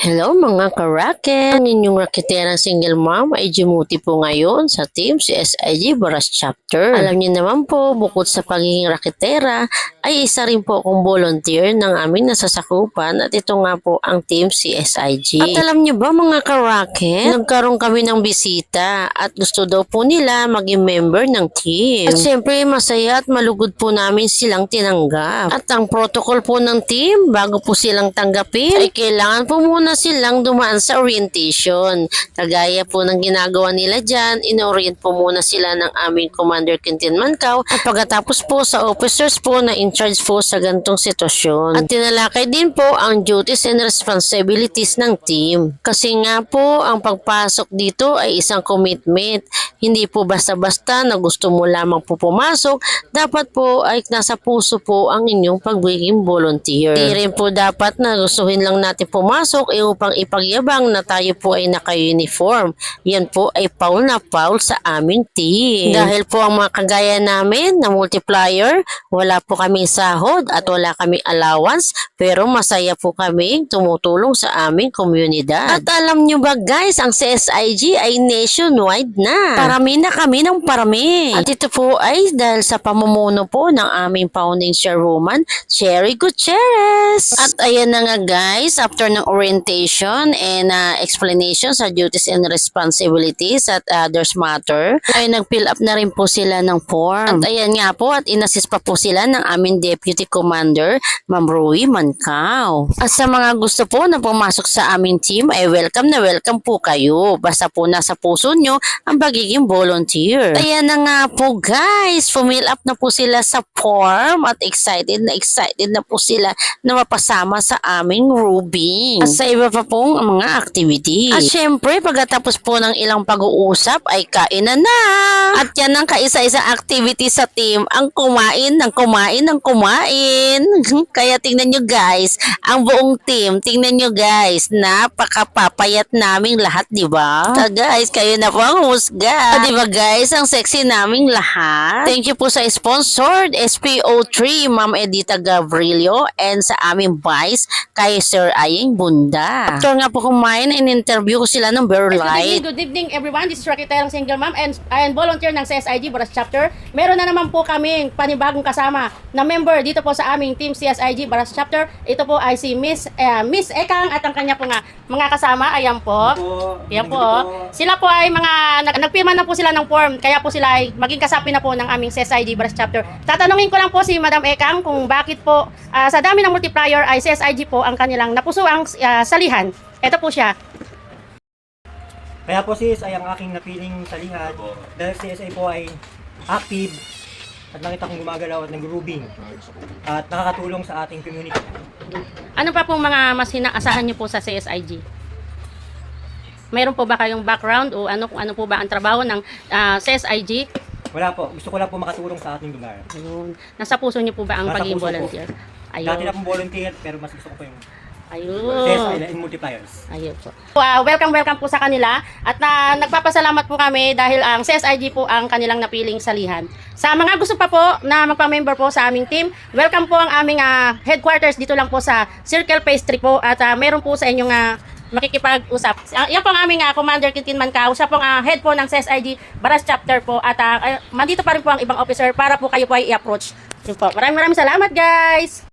Hello mga karaket! Ang inyong raketerang single mom ay jumuti po ngayon sa Team CSIG Baras Chapter. Alam niyo naman po, bukod sa pagiging raketera, ay isa rin po akong volunteer ng aming nasasakupan at ito nga po ang Team CSIG. At alam niyo ba mga karaket, nagkaroon kami ng bisita at gusto daw po nila maging member ng team. At syempre masaya at malugod po namin silang tinanggap. At ang protocol po ng team, bago po silang tanggapin, ay kailangan po muna silang dumaan sa orientation. Kagaya po ng ginagawa nila dyan, in-orient po muna sila ng aming Commander Quintin Mancao at pagkatapos po sa officers po na in charge po sa gantong sitwasyon. At tinalakay din po ang duties and responsibilities ng team. Kasi nga po, ang pagpasok dito ay isang commitment. Hindi po basta-basta na gusto mo lamang po pumasok, dapat po ay nasa puso po ang inyong pagiging volunteer. Hindi rin po dapat na gustuhin lang natin pumasok upang ipagyabang na tayo po ay naka-uniform. Yan po ay foul na foul sa aming team. Dahil po ang mga kagaya namin na multiplier, wala po kaming sahod at wala kaming allowance, pero masaya po kaming tumutulong sa aming komunidad. At alam nyo ba guys, ang CSIG ay nationwide na. Parami na kami ng parami. At ito po ay dahil sa pamumuno po ng aming founding chairwoman, Cherry Gutierrez. At ayan na nga guys, after ng orientation and explanation sa duties and responsibilities at others matter, ay nag-fill up na rin po sila ng form. At ayan nga po, at inassist pa po sila ng aming Deputy Commander, Ma'am Rui Mancao. At sa mga gusto po na pumasok sa aming team, ay welcome na welcome po kayo. Basta po nasa puso nyo ang pagiging volunteer. Ayan na nga po guys, fumill up na po sila sa form at excited na po sila na mapasama sa aming Rubing. At sa iba pa pong mga activity. At syempre, pagkatapos po ng ilang pag-uusap ay kainan na. At yan ang kaisa-isa activity sa team, ang kumain ng kumain ng kumain. Kaya tingnan nyo guys, ang buong team, tingnan nyo guys, napakapapayat naming lahat, di ba? Guys, kayo na po ang husga. Di ba guys, ang sexy naming lahat. Thank you po sa sponsored SPO3, Ma'am Edita Gavrilio, and sa aming vice, kay Sir Aying Bunda. After nga po kumain, in-interview ko sila ng Berlight. Good evening everyone, this is Rakiterang Single Mom and volunteer ng CSIG Baras Chapter. Meron na naman po kaming panibagong kasama na member dito po sa aming team CSIG Baras Chapter. Ito po ay si Miss Ekang at ang kanya po nga mga kasama. Ayan po. Ayan po. Sila po ay mga nagpirma na po sila ng form, kaya po sila ay maging kasapi na po ng aming CSIG Baras Chapter. Tatanungin ko lang po si Madam Ekang kung bakit po sa dami ng multiplier ay CSIG po ang kanilang napusuang salihan. Ito po siya. Kaya po sis ay ang aking napiling salihan dahil si CSI po ay active at nakita kong gumagalaw at nag-grooving at nakakatulong sa ating community. Ano pa pong mga mas hinaasahan niyo po sa CSIG? Mayroon po ba kayong background o ano po ba ang trabaho ng CSIG? Wala po, gusto ko lang po makatulong sa ating lugar. Ayun. Nasa puso niyo po ba ang Nasa pagiging puso po. volunteer? Ayun. Dati na pong volunteer pero mas gusto ko po yung Ayun. CSI in multipliers. Ayun po. Welcome po sa kanila at nagpapasalamat po kami dahil ang CSIG po ang kanilang napiling salihan. Sa mga gusto pa po na magpa-member po sa aming team, welcome po ang aming headquarters dito lang po sa Circle Phase 3 po at meron po sa inyong makikipag-usap. Yan po ang aming Commander Quintin Mancao. Siya po ang head po ng CSIG Baras Chapter po at mandito pa rin po ang ibang officer para po kayo po ay i-approach. Yun po. Maraming salamat guys!